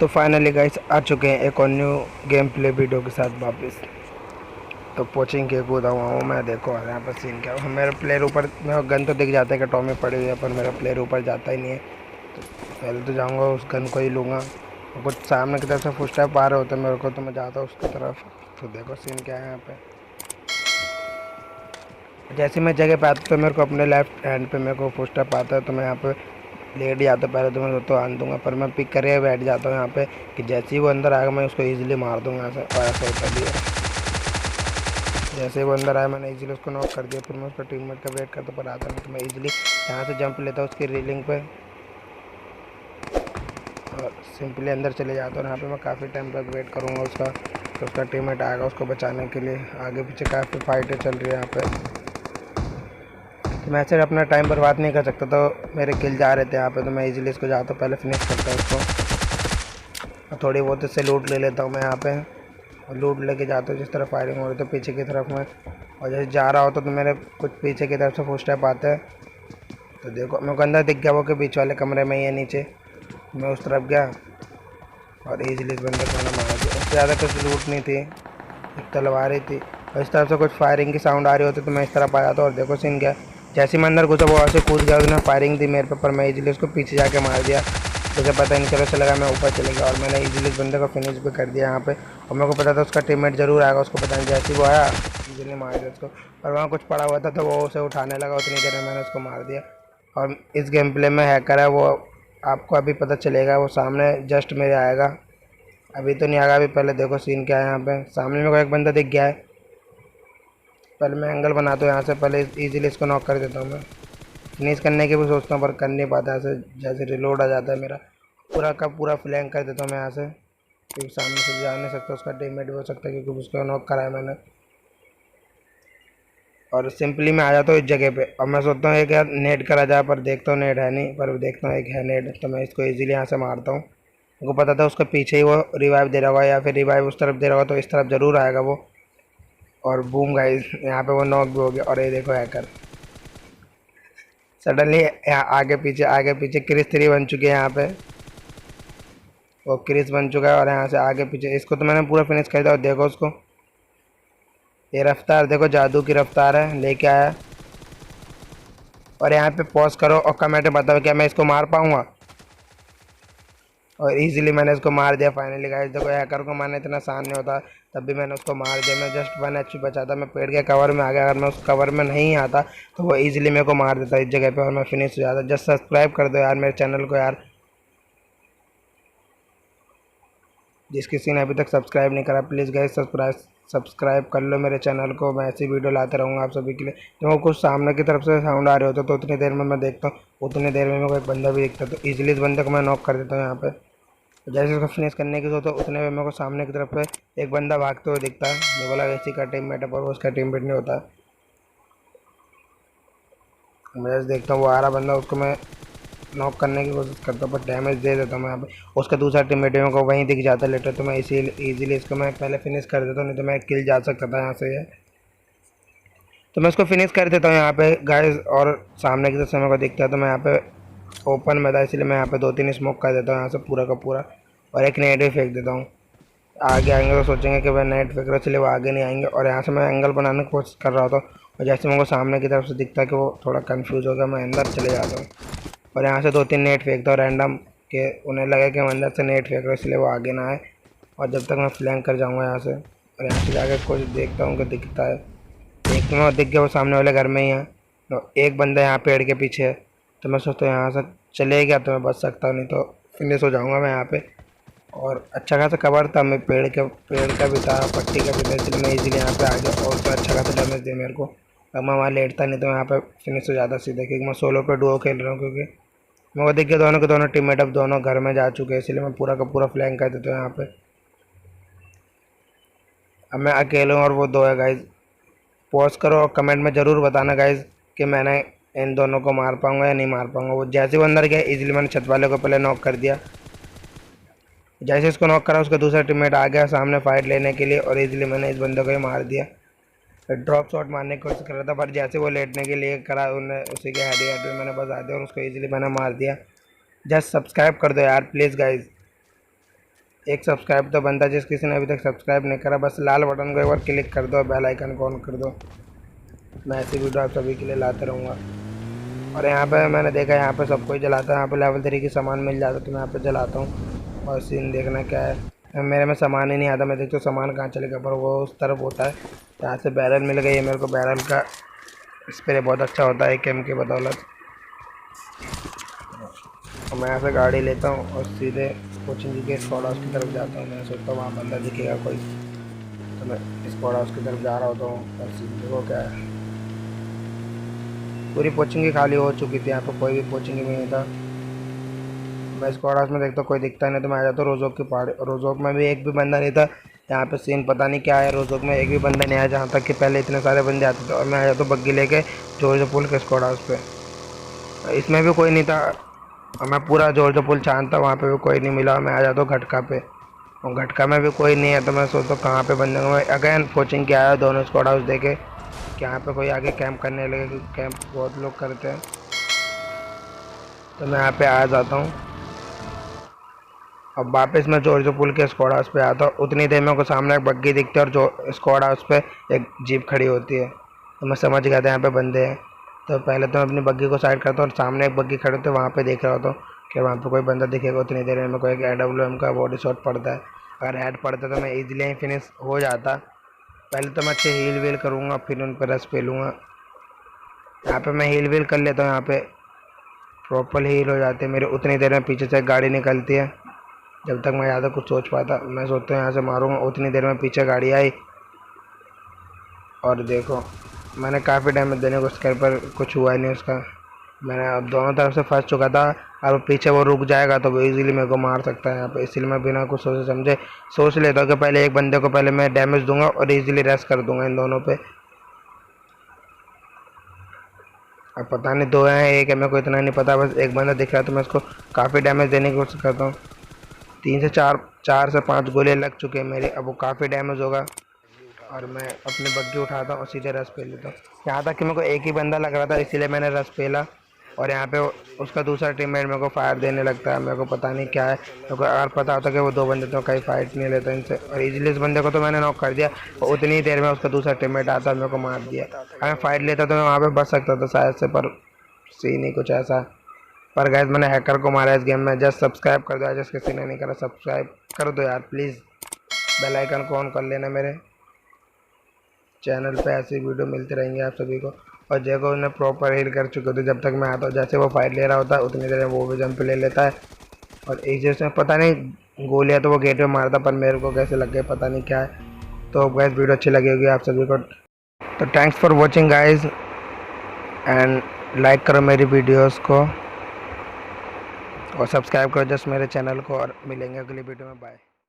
तो finally guys आ चुके हैं एक और न्यू गेम प्ले वीडियो के साथ वापस। तो पोचिंग के कूदा हुआ हूँ मैं। देखो यहाँ पर सीन क्या है, मेरा प्लेयर ऊपर, मेरा गन तो दिख जाता है कि टॉमी पड़ी हुई है, पर मेरा प्लेयर ऊपर जाता ही नहीं है। तो पहले तो जाऊँगा उस गन को ही लूँगा, और कुछ सामने की तरफ से फुट स्टेप आ रहे होते हैं मेरे को, तो मैं जाता हूँ उसकी तरफ। तो देखो सीन क्या है यहाँ पे। जैसे मैं जगह पे आता तो मेरे को अपने लेफ्ट हैंड पे मेरे को फुट स्टेप आता है, तो मैं यहाँ पे लेट जाता पहले तो मैं तो आन दूंगा, पर मैं पिक करके बैठ जाता हूँ यहाँ पे कि जैसे ही वो अंदर आएगा मैं उसको इजीली मार दूंगा ऐसे। और ऐसा होता भी है, जैसे ही वो अंदर आया मैंने इजीली उसको नॉक कर दिया। फिर मैं उसका टीममेट का वेट करता पर आता नहीं, तो मैं इजीली यहाँ से जंप लेता हूँ उसकी रीलिंग पे और सिंपली अंदर चले जाता हूँ। यहाँ पे मैं काफ़ी टाइम तक वेट करूँगा उसका, तो उसका टीममेट आएगा उसको बचाने के लिए। आगे पीछे काफ़ी फाइटें चल रही है यहाँ पे, तो मैं ऐसे अपना टाइम बर्बाद नहीं कर सकता, तो मेरे किल जा रहे थे यहाँ पे, तो मैं इजीली इसको जाता हूँ, पहले फिनिश करता हूँ उसको। थोड़ी बहुत इससे लूट ले लेता हूँ मैं यहाँ पे, और लूट लेके जाता हूँ जिस तरफ फायरिंग हो रही तो पीछे की तरफ में। और जैसे जा रहा होता तो मेरे कुछ पीछे की तरफ से फुट स्टेप आते हैं, तो देखो मेरे को अंदर दिख गया वो कि बीच वाले कमरे में ही है नीचे। मैं उस तरफ गया और ईजिली इस बंदे को मैंने मार दिया। उससे ज़्यादा कुछ लूट नहीं थी, एक तलवार ही थी, और इस तरफ से कुछ फायरिंग की साउंड आ रही होती तो मैं इस तरफ आ जाता। और देखो सीन क्या, जैसे मैं अंदर घुसा वो ऐसे कूद गया, उसने फायरिंग दी मेरे पे, पर मैं इजीली उसको पीछे जाके मार दिया। मुझे पता ही नहीं चला, चला मैं ऊपर चले गया और मैंने इजीली इस बंदे को फिनिश भी कर दिया यहाँ पे। और मेरे को पता था उसका टीममेट जरूर आएगा, उसको पता नहीं, जैसे ही वो आया इजीली मार दिया उसको। और वहाँ कुछ पड़ा हुआ था तो वो उसे उठाने लगा, उतनी देर में मैंने उसको मार दिया। और इस गेम प्ले में हैकर है वो, आपको अभी पता चलेगा, वो सामने जस्ट मेरे आएगा, अभी तो नहीं आएगा। अभी पहले देखो सीन क्या है यहाँ पे। सामने मेरे को एक बंदा दिख गया है, पहले मैं एंगल बनाता हूँ यहाँ से, पहले इजीली इसको नॉक कर देता हूँ मैं। फिनिश करने की भी सोचता हूँ पर कर नहीं पाता, ऐसे जैसे रिलोड आ जाता है मेरा, पूरा का पूरा फ्लैंक कर देता हूँ मैं यहाँ से, क्योंकि सामने से जा नहीं सकता, उसका टीममेट भी हो सकता है क्योंकि उसको नॉक करा है मैंने। और सिंपली मैं आ जाता हूँ इस जगह पे, और मैं सोचता हूँ एक यार नेट करा जाए, पर देखता हूँ नेट है नहीं, पर देखता हूँ एक है नेट, तो मैं इसको ईजिली यहाँ से मारता हूँ। उनको पता था उसके पीछे ही वो रिवाइव दे रहा होगा, या फिर रिवाइव उस तरफ दे रहा होगा, तो इस तरफ ज़रूर आएगा वो। और बूम गाइस, यहाँ पे वो नॉक भी हो गया। और ये देखो हैकर सडनली यहाँ आगे पीछे क्रिस 3 बन चुके हैं यहाँ पे, वो क्रिस बन चुका है। और यहाँ से आगे पीछे इसको तो मैंने पूरा फिनिश कर दिया। और देखो उसको, ये रफ्तार देखो, जादू की रफ्तार है, लेके आया। और यहाँ पे पॉज करो और कमेंट में बताओ क्या मैं इसको मार पाऊंगा। और इजीली मैंने इसको मार दिया फाइनली गाइस। देखो हैकर को मारना इतना आसान नहीं होता, तब भी मैंने उसको मार दिया। मैं जस्ट 1 HP बचा था, मैं पेड़ के कवर में आ गया, अगर मैं उस कवर में नहीं आता तो वो इजीली मेरे को मार देता इस जगह पे और मैं फिनिश हो जाता। जस्ट सब्सक्राइब कर दो यार मेरे चैनल को यार, जिस किसी ने अभी तक सब्सक्राइब नहीं करा प्लीज़ गाइस सब्सक्राइब कर लो मेरे चैनल को। मैं ऐसी वीडियो लाते रहूँगा आप सभी के लिए। जो कुछ सामने की तरफ से साउंड आ रहे होते तो उतनी देर में मैं देखता हूँ, उतनी देर में मेरे को एक बंदा भी दिखता, तो ईजिली इस बंदे को मैं नॉक कर देता हूँ यहाँ पे। जैसे उसको फिनिश करने की सोचता उतने में मेरे को सामने की तरफ से एक बंदा भागते हुए दिखता है। मैं बोला वैसी का टीममेट है, पर वो उसका टीममेट नहीं होता। मैं जैसे देखता हूँ वो आ रहा बंदा, उसको मैं नॉक करने की कोशिश करता हूँ, पर डैमेज दे देता हूँ मैं यहाँ पे। उसका दूसरा टीममेट मेरे को वहीं दिख जाता है लेटर, तो मैं इजीली इसको मैं पहले फिनिश कर देता हूँ, नहीं तो मैं किल जा सकता था यहाँ से। तो मैं उसको फिनिश कर देता हूँ यहाँ पे गाइस। और सामने की तरफ से मेरे को दिखता है, तो मैं यहाँ पे ओपन में था इसलिए मैं यहाँ पे 2-3 स्मोक कर देता हूँ यहाँ से पूरा का पूरा, और एक नेट भी फेंक देता हूँ। आगे आएंगे तो सोचेंगे कि वह नेट फेंक रहा, इसलिए वो आगे नहीं आएंगे। और यहाँ से मैं एंगल बनाने की कोशिश कर रहा था, और जैसे मेरे को सामने की तरफ से दिखता है कि वो थोड़ा कंफ्यूज हो गया, मैं अंदर चले जाता हूँ और यहाँ से 2-3 नेट फेंकता हूँ रैंडम, के उन्हें लगे कि मैं अंदर से नेट फेंक रहा हूँ, इसलिए वो आगे ना आए। और जब तक मैं फ्लैंक कर जाऊँगा यहाँ से, और यहाँ से जाकर कुछ देखता हूँ कि दिखता है, देखते मैं दिख गया वो सामने वाले घर में ही है। तो एक बंदा यहाँ पेड़ के पीछे है, तो मैं सोचता हूँ यहाँ से चले गया तो मैं बच सकता हूँ, नहीं तो फिनिश हो जाऊँगा मैं यहाँ पे। और अच्छा खासा कवर था, मैं पेड़ का भी था, पट्टी का भी था, इसलिए मैं इजीली यहाँ पे आ गया और उसका अच्छा खासा डैमेज दिया मेरे को। अब मैं वहाँ लेटता नहीं तो यहाँ पे फिनिश हो जाता सीधे, क्योंकि मैं सोलो पे डुओ खेल रहा हूँ। क्योंकि मेरे को देख के दोनों के दोनों टीममेट अब दोनों घर में जा चुके हैं, इसलिए मैं पूरा का पूरा फ्लैंक कर देता हूँ यहाँ पे। अब मैं अकेले हूँ और वो दो है गाइज। पॉज करो और कमेंट में ज़रूर बताना गाइज कि मैंने इन दोनों को मार पाऊंगा या नहीं मार पाऊंगा। वो जैसे वो अंदर गया इजीली मैंने छत वाले को पहले नॉक कर दिया। जैसे इसको नॉक करा उसका दूसरा टीममेट आ गया सामने फाइट लेने के लिए, और इजीली मैंने इस बंदे को ही मार दिया। ड्रॉप शॉट मारने की कोशिश कर रहा था, पर जैसे वो लेटने के लिए करा उन्हें उसी के हेड पे मैंने बजा दिया और उसको इजीली मैंने मार दिया। जस्ट सब्सक्राइब कर दो यार प्लीज़ गाइज। एक सब्सक्राइब तो बनता है, जिस किसी ने अभी तक सब्सक्राइब नहीं करा बस लाल बटन को एक बार क्लिक कर दो, बेल आइकन को ऑन कर दो। मैं ऐसी वीडियो आप सभी के लिए लाता रहूँगा। और यहाँ पे मैंने देखा यहाँ पे सब कोई जलाता है, यहाँ पे लेवल 3 की सामान मिल जाता है तो मैं यहाँ पे जलाता हूँ। और सीन देखना क्या है, मेरे में सामान ही नहीं आता, मैं देखता हूँ सामान कहाँ चलेगा, पर वो उस तरफ होता है। यहाँ से बैरल मिल गई है मेरे को, बैरल का स्प्रे बहुत अच्छा होता है केम की बदौलत। और मैं यहाँ से गाड़ी लेता हूँ और सीधे कोचिंग के स्क्वाड हाउस की तरफ जाता हूँ। मैं सोचता हूँ वहाँ बंदा दिखेगा कोई, तो मैं स्क्वाड हाउस की तरफ जा रहा होता हूँ। और सीधे देखो क्या है, पूरी कोचिंग ही खाली हो चुकी थी, यहाँ पर कोई भी कोचिंग भी नहीं था। मैं स्क्वाड हाउस में देखता हूँ कोई दिखता नहीं, तो मैं आ जाता हूँ रोजोक की पहाड़ी। रोजोक में भी एक भी बंदा नहीं था। यहाँ पे सीन पता नहीं क्या है, रोजोक में एक भी बंदा नहीं आया, जहाँ तक कि पहले इतने सारे बंदे आते थे। और मैं आ जाता हूँ बग्गी लेके जॉर्ज पुल के स्क्वाड हाउस पे, इसमें भी कोई नहीं था। और मैं पूरा जॉर्ज पुल छानता, वहाँ पे भी कोई नहीं मिला। मैं आ जाता हूँ घटका पे, और घटका में भी कोई नहीं है। तो मैं सोचता हूँ कहाँ पे बंदे, मैं अगेन कोचिंग के आया, दोनों स्क्वाड हाउस देखे कि यहाँ पे कोई आगे कैंप करने लगे, क्योंकि कैंप बहुत लोग करते हैं। तो मैं यहाँ पे आ जाता हूँ। अब वापस मैं जॉर्ज पुल के स्क्वाड हाउस पे आता हूँ। उतनी देर में को सामने एक बग्गी दिखती है और जो स्क्वाड हाउस पे एक जीप खड़ी होती है। तो मैं समझ गया था यहाँ पे बंदे हैं। तो पहले तो मैं अपनी बग्गी को साइड करता हूँ और सामने एक बग्गी खड़ी होती है, वहाँ पे देख रहा होता हूँ कि वहाँ पे कोई बंदा दिखेगा। उतनी देर में मेरे को एक AWM का बॉडी शॉट पड़ता है। अगर हेड पड़ता तो मैं ईजिली ही फिनिश हो जाता। पहले तो मैं अच्छे हील वील करूँगा, फिर उन पर रस पे लूँगा। यहाँ पर मैं हील वील कर लेता हूँ, यहाँ पर प्रॉपर हील हो जाते हैं मेरे। उतनी देर में पीछे से एक गाड़ी निकलती है। जब तक मैं ज़्यादा कुछ सोच पाता, मैं सोचता हूँ यहाँ से मारूंगा, उतनी देर में पीछे गाड़ी आई। और देखो मैंने काफ़ी डैमेज देने को उसके पर कुछ हुआ ही नहीं उसका। मैंने अब दोनों तरफ से फंस चुका था, और पीछे वो रुक जाएगा तो वो इजीली मेरे को मार सकता है यहाँ पे। इसलिए मैं बिना कुछ सोचे समझे सोच लेता हूँ कि पहले एक बंदे को पहले मैं डैमेज दूंगा और इजीली रेस्ट कर दूंगा इन दोनों पे। अब पता नहीं दो हैं एक है, मेरे को इतना नहीं पता, बस एक बंदा दिख रहा है तो मैं उसको काफ़ी डैमेज देने की कोशिश करता हूँ। 3 से 5 गोलियाँ लग चुके हैं मेरे, अब वो काफ़ी डैमेज होगा। और मैं अपनी बग्गी उठाता हूँ और सीधे रस पे लेता हूँ। यहाँ तक कि मेरे को एक ही बंदा लग रहा था, इसीलिए मैंने रस पेला। और यहाँ पे उसका दूसरा टीममेट मेरे को फायर देने लगता है, मेरे को पता नहीं क्या है। मेरे को अगर पता होता कि वो दो बंदे तो कहीं फाइट नहीं लेता इनसे, और इजीली इस बंदे को तो मैंने नॉक कर दिया। और उतनी ही देर में उसका दूसरा टीममेट आता, मेरे को मार दिया। अगर फाइट लेता तो मैं वहाँ पर बच सकता था शायद से, पर सीन ही कुछ ऐसा। पर गाइस मैंने हैकर को मारा इस गेम में। जस्ट सब्सक्राइब कर दो, जस्ट किसी ने नहीं करा सब्सक्राइब कर दो यार प्लीज़। बेल आइकन को ऑन कर लेना, मेरे चैनल पे ऐसी वीडियो मिलती रहेंगी आप सभी को। और जैको उन्हें प्रॉपर हील कर चुके थे, जब तक मैं आता हूँ जैसे वो फाइट ले रहा होता है उतनी देर में वो भी जंप ले लेता है। और एक जैसे पता नहीं गोलियाँ तो वो गेट में मारता, पर मेरे को कैसे लग गए पता नहीं क्या है। तो गाइस वीडियो अच्छी लगी होगी आप सभी को, तो thanks for watching guys, and like करो मेरी वीडियोस को और सब्सक्राइब करो जस्ट मेरे चैनल को। और मिलेंगे अगली वीडियो में, बाय।